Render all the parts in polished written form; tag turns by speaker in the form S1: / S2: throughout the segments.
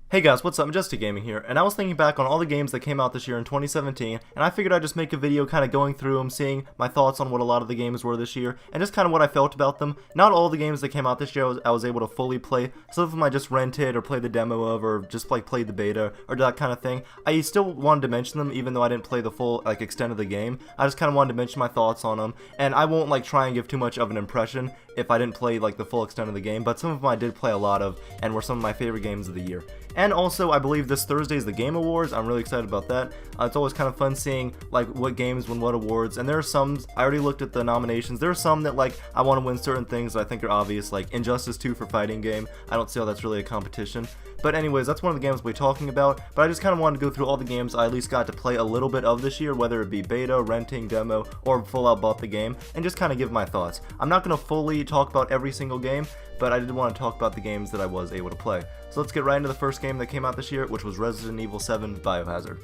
S1: Hey guys, what's up? I'm Justy Gaming here, and I was thinking back on all the games that came out this year in 2017, and I figured I'd just make a video kind of going through them, seeing my thoughts on what a lot of the games were this year, and just kind of what I felt about them. Not all the games that came out this year I was able to fully play. Some of them I just rented or played the demo of, or just like played the beta, or that kind of thing. I still wanted to mention them, even though I didn't play the full extent of the game. I just kind of wanted to mention my thoughts on them, and I won't try and give too much of an impression if I didn't play the full extent of the game, but some of them I did play a lot of, and were some of my favorite games of the year. And also, I believe this Thursday is the Game Awards. I'm really excited about that. It's always kind of fun seeing what games win what awards, and there are some, I already looked at the nominations, there are some that I want to win certain things that I think are obvious, like Injustice 2 for fighting game. I don't see how that's really a competition. But anyways, that's one of the games we'll be talking about, but I just kind of wanted to go through all the games I at least got to play a little bit of this year, whether it be beta, renting, demo, or full out bought the game, and just kind of give my thoughts. I'm not going to fully talk about every single game, but I did want to talk about the games that I was able to play. So let's get right into the first game that came out this year, which was Resident Evil 7 Biohazard.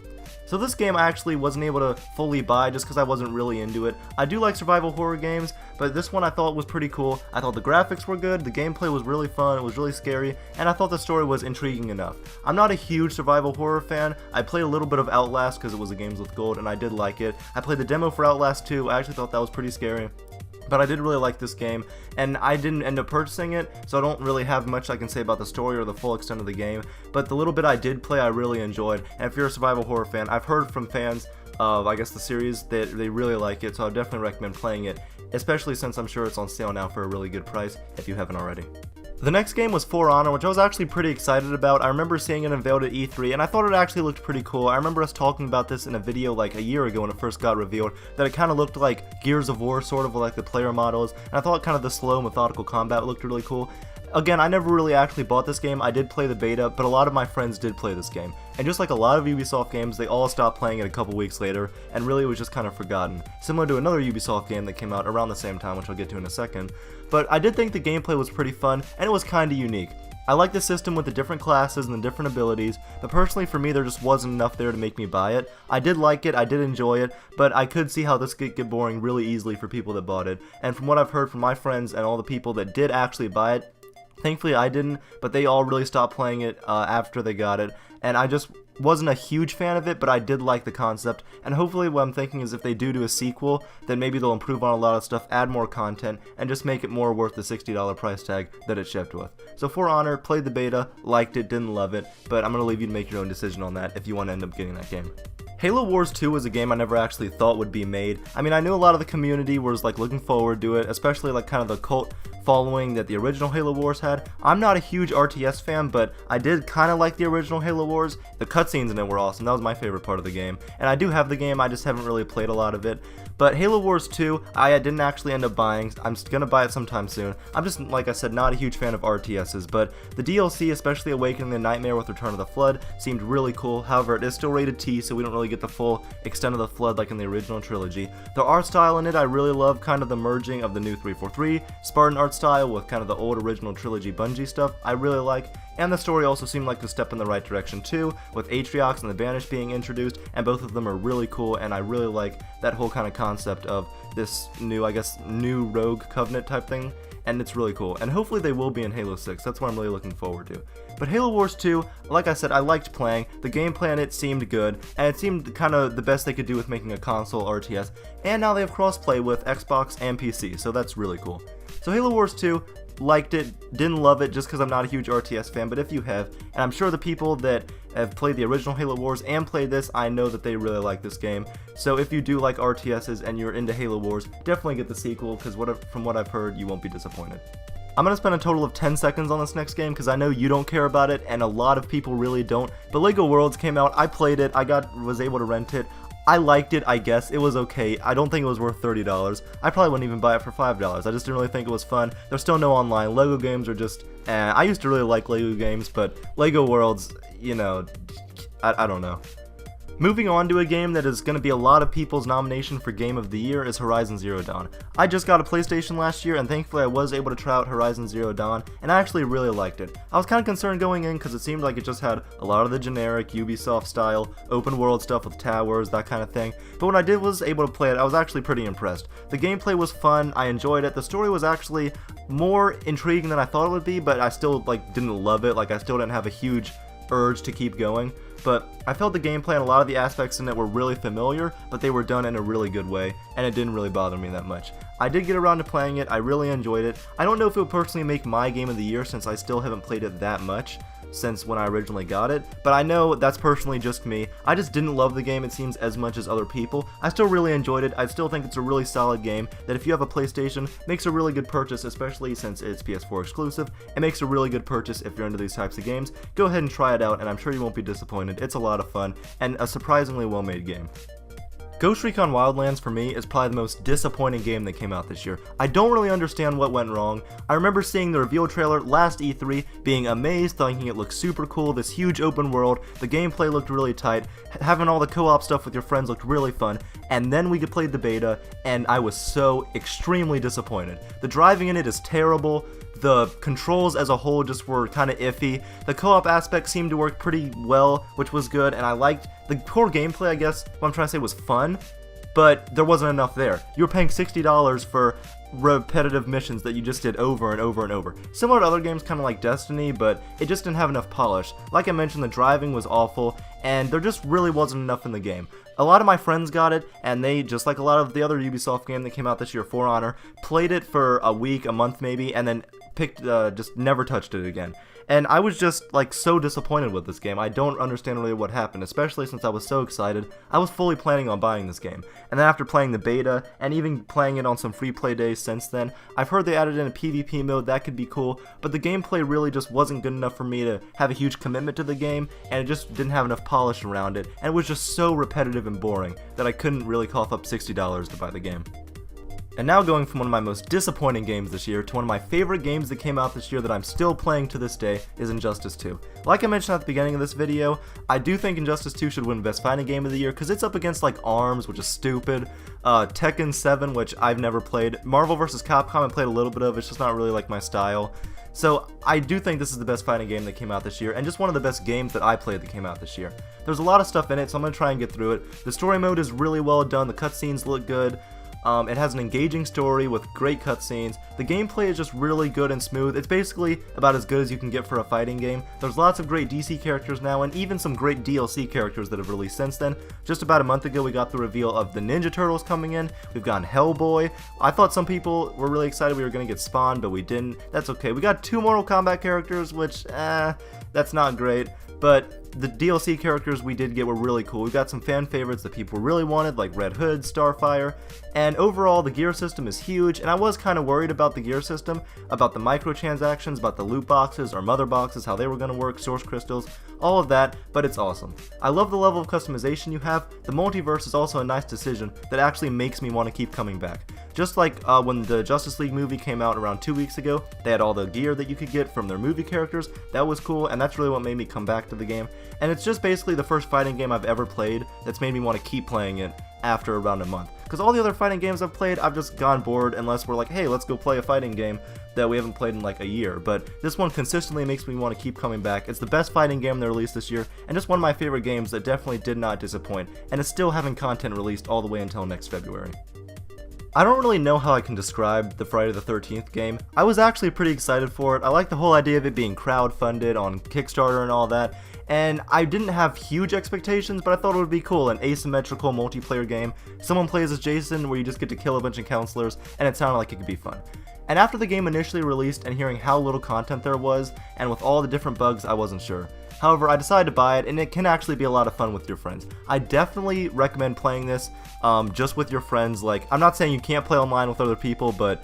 S1: So this game I actually wasn't able to fully buy just because I wasn't really into it. I do like survival horror games, but this one I thought was pretty cool. I thought the graphics were good, the gameplay was really fun, it was really scary, and I thought the story was intriguing enough. I'm not a huge survival horror fan. I played a little bit of Outlast because it was a Games with Gold, and I did like it. I played the demo for Outlast 2, I actually thought that was pretty scary. But I did really like this game, and I didn't end up purchasing it, so I don't really have much I can say about the story or the full extent of the game, but the little bit I did play I really enjoyed, and if you're a survival horror fan, I've heard from fans of, I guess, the series that they really like it, so I definitely recommend playing it, especially since I'm sure it's on sale now for a really good price, if you haven't already. The next game was For Honor, which I was actually pretty excited about. I remember seeing it unveiled at E3, and I thought it actually looked pretty cool. I remember us talking about this in a video a year ago when it first got revealed, that it kind of looked like Gears of War, sort of like the player models, and I thought kind of the slow, methodical combat looked really cool. Again, I never really actually bought this game. I did play the beta, but a lot of my friends did play this game. And just like a lot of Ubisoft games, they all stopped playing it a couple weeks later, and really it was just kind of forgotten. Similar to another Ubisoft game that came out around the same time, which I'll get to in a second. But I did think the gameplay was pretty fun, and it was kind of unique. I like the system with the different classes and the different abilities, but personally for me there just wasn't enough there to make me buy it. I did like it, I did enjoy it, but I could see how this could get boring really easily for people that bought it. And from what I've heard from my friends and all the people that did actually buy it, thankfully I didn't, but they all really stopped playing it after they got it, and I just wasn't a huge fan of it, but I did like the concept, and hopefully what I'm thinking is if they do a sequel, then maybe they'll improve on a lot of stuff, add more content, and just make it more worth the $60 price tag that it shipped with. So For Honor, played the beta, liked it, didn't love it, but I'm going to leave you to make your own decision on that if you want to end up getting that game. Halo Wars 2 was a game I never actually thought would be made. I mean, I knew a lot of the community was looking forward to it, especially kind of the cult following that the original Halo Wars had. I'm not a huge RTS fan, but I did kind of like the original Halo Wars. The cutscenes in it were awesome. That was my favorite part of the game. And I do have the game, I just haven't really played a lot of it. But Halo Wars 2, I didn't actually end up buying. I'm gonna buy it sometime soon. I'm just, like I said, not a huge fan of RTSs, but the DLC, especially Awakening the Nightmare with Return of the Flood, seemed really cool. However, it is still rated T, so we don't really get the full extent of the Flood like in the original trilogy. The art style in it, I really love kind of the merging of the new 343 Spartan art style with kind of the old original trilogy Bungie stuff. I really like. And the story also seemed like a step in the right direction too, with Atriox and the Banished being introduced, and both of them are really cool, and I really like that whole kind of concept of this new, I guess, new Rogue Covenant type thing, and it's really cool, and hopefully they will be in Halo 6, that's what I'm really looking forward to. But Halo Wars 2, like I said, I liked playing, the gameplay in it seemed good, and it seemed kind of the best they could do with making a console RTS, and now they have crossplay with Xbox and PC, so that's really cool. So Halo Wars 2, liked it, didn't love it just because I'm not a huge RTS fan, but if you have, and I'm sure the people that have played the original Halo Wars and played this, I know that they really like this game. So if you do like RTSs and you're into Halo Wars, definitely get the sequel, because from what I've heard, you won't be disappointed. I'm going to spend a total of 10 seconds on this next game because I know you don't care about it and a lot of people really don't, but LEGO Worlds came out, I played it, was able to rent it. I liked it, I guess. It was okay. I don't think it was worth $30. I probably wouldn't even buy it for $5. I just didn't really think it was fun. There's still no online. LEGO games are just, I used to really like LEGO games, but LEGO Worlds, you know, I don't know. Moving on to a game that is going to be a lot of people's nomination for Game of the Year is Horizon Zero Dawn. I just got a PlayStation last year, and thankfully I was able to try out Horizon Zero Dawn, and I actually really liked it. I was kind of concerned going in because it seemed like it just had a lot of the generic Ubisoft style, open world stuff with towers, that kind of thing, but when I was able to play it, I was actually pretty impressed. The gameplay was fun, I enjoyed it, the story was actually more intriguing than I thought it would be, but I still didn't love it, I still didn't have a huge urge to keep going. But I felt the gameplay and a lot of the aspects in it were really familiar, but they were done in a really good way, and it didn't really bother me that much. I did get around to playing it, I really enjoyed it. I don't know if it would personally make my Game of the Year since I still haven't played it that much since when I originally got it, but I know that's personally just me. I just didn't love the game, it seems, as much as other people. I still really enjoyed it. I still think it's a really solid game that if you have a PlayStation, makes a really good purchase, especially since it's PS4 exclusive. It makes a really good purchase if you're into these types of games. Go ahead and try it out, and I'm sure you won't be disappointed. It's a lot of fun, and a surprisingly well-made game. Ghost Recon Wildlands for me is probably the most disappointing game that came out this year. I don't really understand what went wrong. I remember seeing the reveal trailer last E3, being amazed, thinking it looked super cool, this huge open world, the gameplay looked really tight, having all the co-op stuff with your friends looked really fun, and then we played the beta, and I was so extremely disappointed. The driving in it is terrible. The controls as a whole just were kind of iffy. The co-op aspect seemed to work pretty well, which was good, and I liked the core gameplay. I guess what I'm trying to say was fun, but there wasn't enough there. You were paying $60 for repetitive missions that you just did over and over and over. Similar to other games kind of like Destiny, but it just didn't have enough polish. Like I mentioned, the driving was awful, and there just really wasn't enough in the game. A lot of my friends got it, and they, just like a lot of the other Ubisoft game that came out this year, For Honor, played it for a week, a month maybe, and then just never touched it again. And I was just so disappointed with this game. I don't understand really what happened, especially since I was so excited. I was fully planning on buying this game. And then after playing the beta, and even playing it on some free play days since then, I've heard they added in a PvP mode, that could be cool, but the gameplay really just wasn't good enough for me to have a huge commitment to the game, and it just didn't have enough polish around it, and it was just so repetitive and boring that I couldn't really cough up $60 to buy the game. And now going from one of my most disappointing games this year to one of my favorite games that came out this year that I'm still playing to this day is Injustice 2. Like I mentioned at the beginning of this video, I do think Injustice 2 should win Best Fighting Game of the Year because it's up against ARMS, which is stupid, Tekken 7, which I've never played, Marvel vs. Capcom I played a little bit of, it's just not really my style. So I do think this is the best fighting game that came out this year, and just one of the best games that I played that came out this year. There's a lot of stuff in it, so I'm going to try and get through it. The story mode is really well done, the cutscenes look good. It has an engaging story with great cutscenes. The gameplay is just really good and smooth. It's basically about as good as you can get for a fighting game. There's lots of great DC characters now, and even some great DLC characters that have released since then. Just about a month ago, we got the reveal of the Ninja Turtles coming in. We've gotten Hellboy. I thought some people were really excited we were going to get Spawn, but we didn't. That's okay. We got 2 Mortal Kombat characters, which, that's not great. But the DLC characters we did get were really cool. We got some fan favorites that people really wanted, like Red Hood, Starfire, and overall the gear system is huge, and I was kind of worried about the gear system, about the microtransactions, about the loot boxes or mother boxes, how they were going to work, source crystals, all of that, but it's awesome. I love the level of customization you have. The multiverse is also a nice decision that actually makes me want to keep coming back. Just like when the Justice League movie came out around 2 weeks ago, they had all the gear that you could get from their movie characters. That was cool, and that's really what made me come back to the game. And it's just basically the first fighting game I've ever played that's made me want to keep playing it after around a month. Because all the other fighting games I've played, I've just gone bored unless we're like, hey, let's go play a fighting game that we haven't played in a year. But this one consistently makes me want to keep coming back. It's the best fighting game they released this year, and just one of my favorite games that definitely did not disappoint, and is still having content released all the way until next February. I don't really know how I can describe the Friday the 13th game. I was actually pretty excited for it. I like the whole idea of it being crowdfunded on Kickstarter and all that, and I didn't have huge expectations, but I thought it would be cool, an asymmetrical multiplayer game. Someone plays as Jason where you just get to kill a bunch of counselors, and it sounded like it could be fun. And after the game initially released and hearing how little content there was, and with all the different bugs, I wasn't sure. However, I decided to buy it, and it can actually be a lot of fun with your friends. I definitely recommend playing this just with your friends. I'm not saying you can't play online with other people, but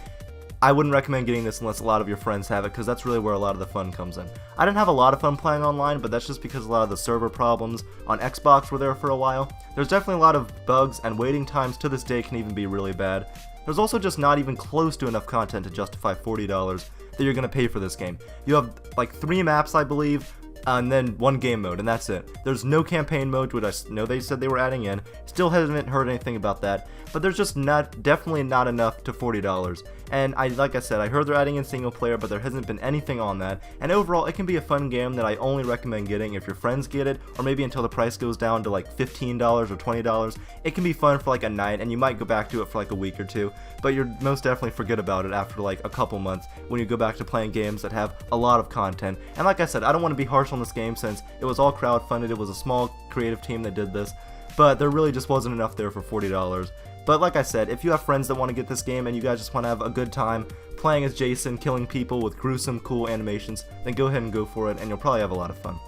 S1: I wouldn't recommend getting this unless a lot of your friends have it, because that's really where a lot of the fun comes in. I didn't have a lot of fun playing online, but that's just because a lot of the server problems on Xbox were there for a while. There's definitely a lot of bugs, and waiting times to this day can even be really bad. There's also just not even close to enough content to justify $40 that you're going to pay for this game. You have 3 maps, I believe, and then one game mode, and that's it. There's no campaign mode, which I know they said they were adding in. Still haven't heard anything about that, but there's just definitely not enough to $40. And like I said, I heard they're adding in single player, but there hasn't been anything on that. And overall, it can be a fun game that I only recommend getting if your friends get it, or maybe until the price goes down to like $15 or $20. It can be fun for like a night, and you might go back to it for like a week or two, but you'll most definitely forget about it after like a couple months when you go back to playing games that have a lot of content. And like I said, I don't want to be harsh on this game since it was all crowdfunded. It was a small creative team that did this, but there really just wasn't enough there for $40. But like I said, if you have friends that want to get this game and you guys just want to have a good time playing as Jason, killing people with gruesome, cool animations, then go ahead and go for it, and you'll probably have a lot of fun.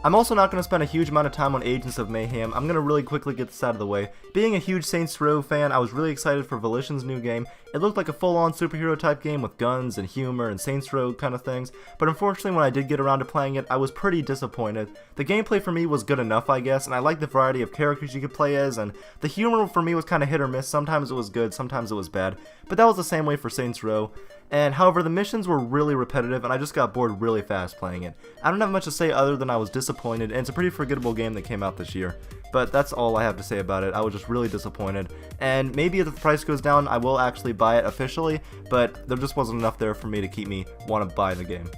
S1: I'm also not going to spend a huge amount of time on Agents of Mayhem. I'm going to really quickly get this out of the way. Being a huge Saints Row fan, I was really excited for Volition's new game. It looked like a full-on superhero type game with guns and humor and Saints Row kind of things, but unfortunately when I did get around to playing it, I was pretty disappointed. The gameplay for me was good enough, I guess, and I liked the variety of characters you could play as, and the humor for me was kind of hit or miss. Sometimes it was good, sometimes it was bad, but that was the same way for Saints Row. And however, the missions were really repetitive, and I just got bored really fast playing it. I don't have much to say other than I was disappointed, and it's a pretty forgettable game that came out this year. But that's all I have to say about it. I was just really disappointed, and maybe if the price goes down, I will actually buy it officially, but there just wasn't enough there for me to keep me want to buy the game.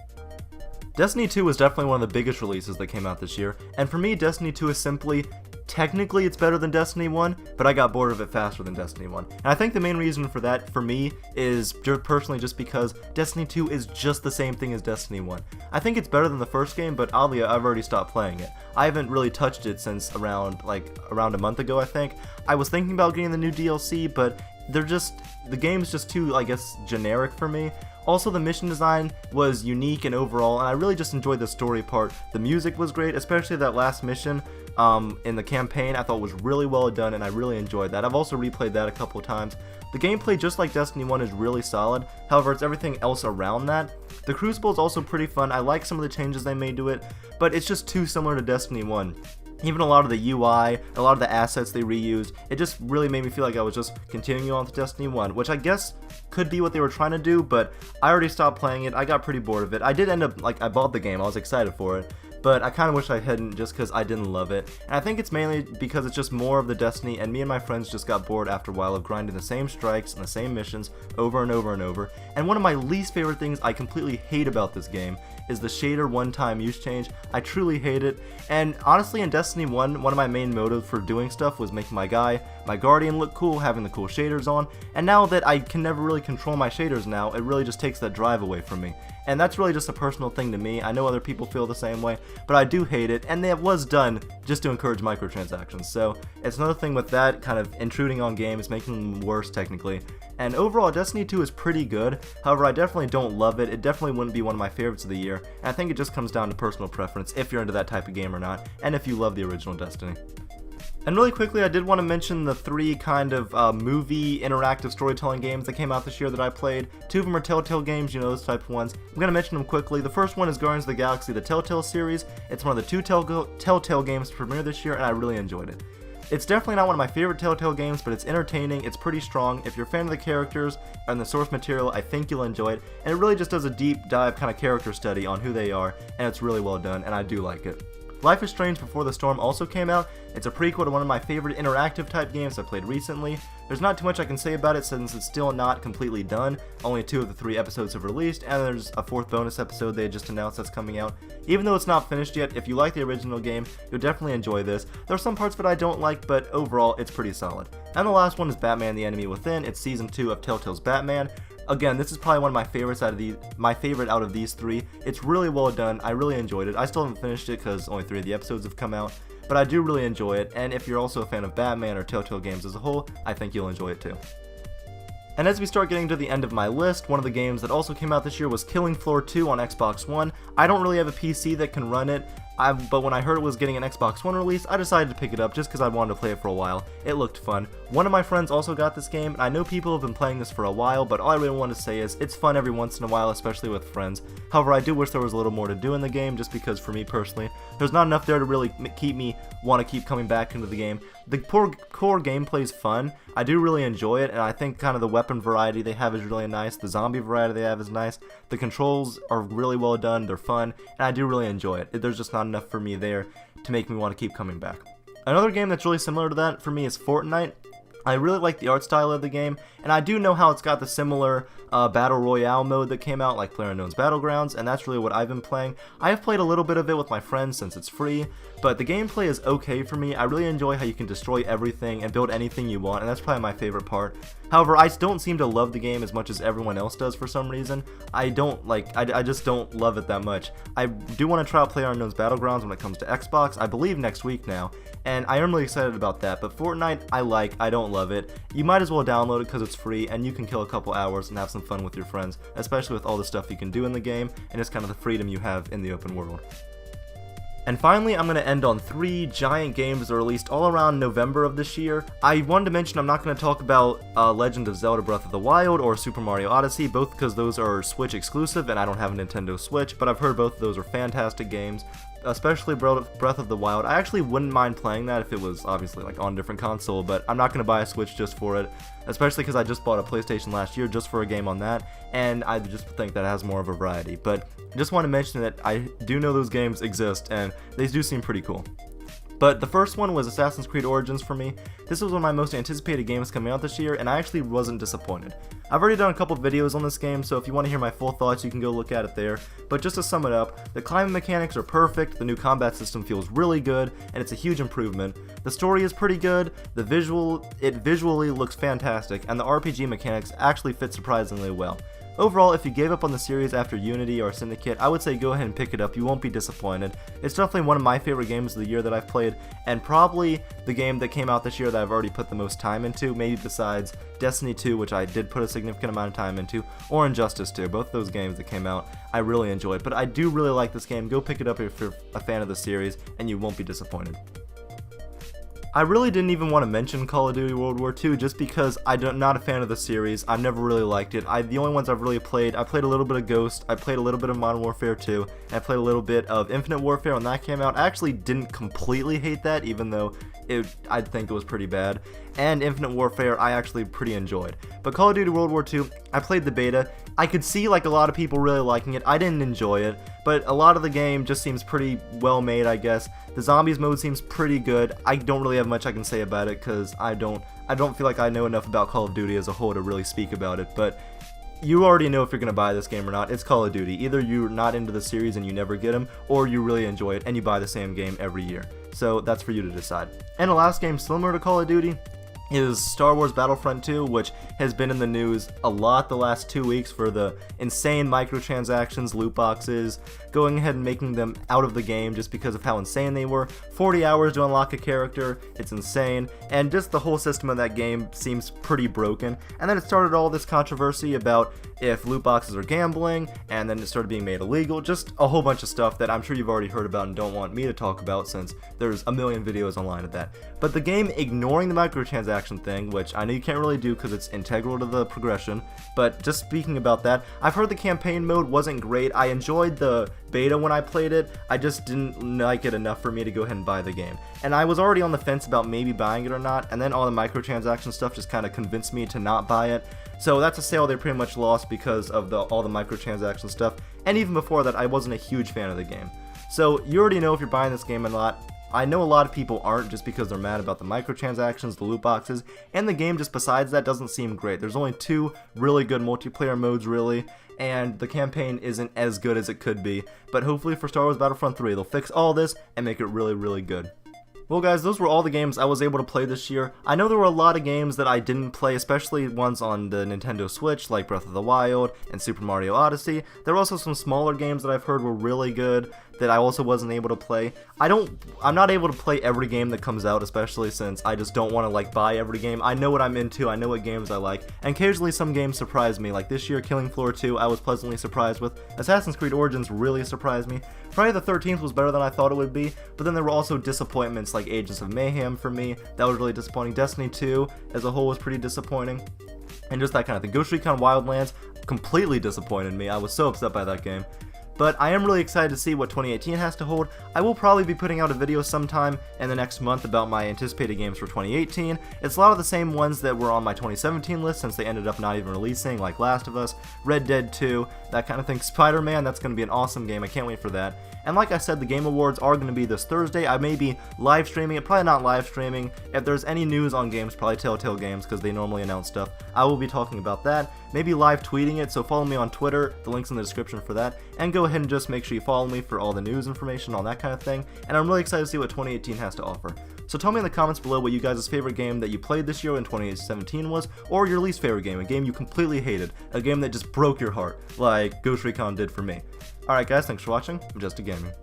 S1: Destiny 2 was definitely one of the biggest releases that came out this year, and for me, Destiny 2 is simply, technically it's better than Destiny 1, but I got bored of it faster than Destiny 1. And I think the main reason for that, for me, is personally just because Destiny 2 is just the same thing as Destiny 1. I think it's better than the first game, but oddly, I've already stopped playing it. I haven't really touched it since around a month ago, I think. I was thinking about getting the new DLC, but the game's just too, I guess, generic for me. Also, the mission design was unique and overall, and I really just enjoyed the story part. The music was great, especially that last mission in the campaign. I thought was really well done, and I really enjoyed that. I've also replayed that a couple of times. The gameplay, just like Destiny 1, is really solid. However, it's everything else around that. The Crucible is also pretty fun. I like some of the changes they made to it, but it's just too similar to Destiny 1. Even a lot of the UI, a lot of the assets they reused, it just really made me feel like I was just continuing on with Destiny 1, which I guess could be what they were trying to do, but I already stopped playing it. I got pretty bored of it. I did end up, I bought the game, I was excited for it, but I kind of wish I hadn't just because I didn't love it. And I think it's mainly because it's just more of the Destiny, and me and my friends just got bored after a while of grinding the same strikes and the same missions over and over and over. And one of my least favorite things I completely hate about this game is the shader one-time use change. I truly hate it, and honestly in Destiny 1, one of my main motives for doing stuff was making my Guardian look cool, having the cool shaders on, and now that I can never really control my shaders now, it really just takes that drive away from me. And that's really just a personal thing to me. I know other people feel the same way, but I do hate it, and it was done just to encourage microtransactions, so it's another thing with that kind of intruding on games, making them worse technically. And overall, Destiny 2 is pretty good. However, I definitely don't love it. It definitely wouldn't be one of my favorites of the year, and I think it just comes down to personal preference if you're into that type of game or not, and if you love the original Destiny. And really quickly, I did want to mention the three kind of movie interactive storytelling games that came out this year that I played. Two of them are Telltale Games, you know, those type of ones. I'm going to mention them quickly. The first one is Guardians of the Galaxy, the Telltale series. It's one of the two Telltale games to premiere this year, and I really enjoyed it. It's definitely not one of my favorite Telltale games, but it's entertaining, it's pretty strong. If you're a fan of the characters and the source material, I think you'll enjoy it. And it really just does a deep dive kind of character study on who they are, and it's really well done, and I do like it. Life is Strange Before the Storm also came out. It's a prequel to one of my favorite interactive type games I played recently. There's not too much I can say about it since it's still not completely done. Only 2 of the 3 episodes have released, and there's a 4th bonus episode they just announced that's coming out. Even though it's not finished yet, if you like the original game, you'll definitely enjoy this. There are some parts that I don't like, but overall it's pretty solid. And the last one is Batman: The Enemy Within. It's season 2 of Telltale's Batman. Again, this is probably one of my favorites my favorite out of these 3. It's really well done. I really enjoyed it. I still haven't finished it because only 3 of the episodes have come out, but I do really enjoy it, and if you're also a fan of Batman or Telltale Games as a whole, I think you'll enjoy it too. And as we start getting to the end of my list, one of the games that also came out this year was Killing Floor 2 on Xbox One. I don't really have a PC that can run it, but when I heard it was getting an Xbox One release, I decided to pick it up just because I wanted to play it for a while. It looked fun. One of my friends also got this game, and I know people have been playing this for a while, but all I really want to say is it's fun every once in a while, especially with friends. However, I do wish there was a little more to do in the game, just because for me personally, there's not enough there to really keep me want to keep coming back into the game. The core gameplay is fun. I do really enjoy it, and I think kind of the weapon variety they have is really nice. The zombie variety they have is nice. The controls are really well done. They're fun, and I do really enjoy it. There's just not enough for me there to make me want to keep coming back. Another game that's really similar to that for me is Fortnite. I really like the art style of the game, and I do know how it's got the similar Battle Royale mode that came out, like PlayerUnknown's Battlegrounds, and that's really what I've been playing. I have played a little bit of it with my friends since it's free, but the gameplay is okay for me. I really enjoy how you can destroy everything and build anything you want, and that's probably my favorite part. However, I don't seem to love the game as much as everyone else does for some reason. I just don't love it that much. I do want to try out PlayerUnknown's Battlegrounds when it comes to Xbox, I believe next week now, and I am really excited about that, but Fortnite, I don't love it. You might as well download it because it's free, and you can kill a couple hours and have some fun with your friends, especially with all the stuff you can do in the game, and just kind of the freedom you have in the open world. And finally, I'm going to end on 3 giant games that are released all around November of this year. I wanted to mention I'm not going to talk about Legend of Zelda Breath of the Wild or Super Mario Odyssey, both because those are Switch exclusive and I don't have a Nintendo Switch, but I've heard both of those are fantastic games, especially Breath of the Wild. I actually wouldn't mind playing that if it was obviously like on a different console, but I'm not going to buy a Switch just for it, especially because I just bought a PlayStation last year just for a game on that, and I just think that it has more of a variety. But I just want to mention that I do know those games exist, and they do seem pretty cool. But the first one was Assassin's Creed Origins for me. This was one of my most anticipated games coming out this year, and I actually wasn't disappointed. I've already done a couple videos on this game, so if you want to hear my full thoughts, you can go look at it there. But just to sum it up, the climbing mechanics are perfect, the new combat system feels really good, and it's a huge improvement. The story is pretty good, it visually looks fantastic, and the RPG mechanics actually fit surprisingly well. Overall, if you gave up on the series after Unity or Syndicate, I would say go ahead and pick it up, you won't be disappointed. It's definitely one of my favorite games of the year that I've played, and probably the game that came out this year that I've already put the most time into, maybe besides Destiny 2, which I did put a significant amount of time into, or Injustice 2. Both those games that came out, I really enjoyed, but I do really like this game. Go pick it up if you're a fan of the series, and you won't be disappointed. I really didn't even want to mention Call of Duty World War II just because I'm not a fan of the series. I've never really liked it. The only ones I've really played, I played a little bit of Ghost, I played a little bit of Modern Warfare 2, and I played a little bit of Infinite Warfare when that came out. I actually didn't completely hate that, even though I think it was pretty bad. And Infinite Warfare I actually pretty enjoyed. But Call of Duty World War II, I played the beta. I could see like a lot of people really liking it. I didn't enjoy it, but a lot of the game just seems pretty well made, I guess. The zombies mode seems pretty good. I don't really have much I can say about it because I don't feel like I know enough about Call of Duty as a whole to really speak about it, but you already know if you're going to buy this game or not. It's Call of Duty. Either you're not into the series and you never get them, or you really enjoy it and you buy the same game every year. So that's for you to decide. And the last game similar to Call of Duty is Star Wars Battlefront 2, which has been in the news a lot the last 2 weeks for the insane microtransactions, loot boxes, going ahead and making them out of the game just because of how insane they were. 40 hours to unlock a character, it's insane, and just the whole system of that game seems pretty broken. And then it started all this controversy about if loot boxes are gambling, and then it started being made illegal, just a whole bunch of stuff that I'm sure you've already heard about and don't want me to talk about since there's a million videos online of that. But the game ignoring the microtransaction thing, which I know you can't really do because it's integral to the progression, but just speaking about that, I've heard the campaign mode wasn't great. I enjoyed the beta when I played it, I just didn't like it enough for me to go ahead and buy the game. And I was already on the fence about maybe buying it or not, and then all the microtransaction stuff just kind of convinced me to not buy it. So that's a sale they pretty much lost because of all the microtransaction stuff, and even before that I wasn't a huge fan of the game. So you already know if you're buying this game or not. I know a lot of people aren't just because they're mad about the microtransactions, the loot boxes, and the game just besides that doesn't seem great. There's only 2 really good multiplayer modes really, and the campaign isn't as good as it could be, but hopefully for Star Wars Battlefront 3 they'll fix all this and make it really, really good. Well guys, those were all the games I was able to play this year. I know there were a lot of games that I didn't play, especially ones on the Nintendo Switch like Breath of the Wild and Super Mario Odyssey. There were also some smaller games that I've heard were really good that I also wasn't able to play. I'm not able to play every game that comes out, especially since I just don't want to like buy every game. I know what I'm into, I know what games I like, and occasionally some games surprise me. Like this year, Killing Floor 2, I was pleasantly surprised with. Assassin's Creed Origins really surprised me. Friday the 13th was better than I thought it would be, but then there were also disappointments like Agents of Mayhem for me. That was really disappointing. Destiny 2 as a whole was pretty disappointing. And just that kind of thing. Ghost Recon Wildlands completely disappointed me. I was so upset by that game. But I am really excited to see what 2018 has to hold. I will probably be putting out a video sometime in the next month about my anticipated games for 2018. It's a lot of the same ones that were on my 2017 list since they ended up not even releasing, like Last of Us, Red Dead 2, that kind of thing. Spider-Man, that's going to be an awesome game. I can't wait for that. And like I said, the Game Awards are going to be this Thursday. I may be live streaming it, probably not live streaming. If there's any news on games, probably Telltale Games, because they normally announce stuff, I will be talking about that. Maybe live tweeting it, so follow me on Twitter, the link's in the description for that, and go ahead and just make sure you follow me for all the news information, all that kind of thing, and I'm really excited to see what 2018 has to offer. So tell me in the comments below what you guys' favorite game that you played this year in 2017 was, or your least favorite game, a game you completely hated, a game that just broke your heart, like Ghost Recon did for me. Alright guys, thanks for watching, I'm Just a Gaming.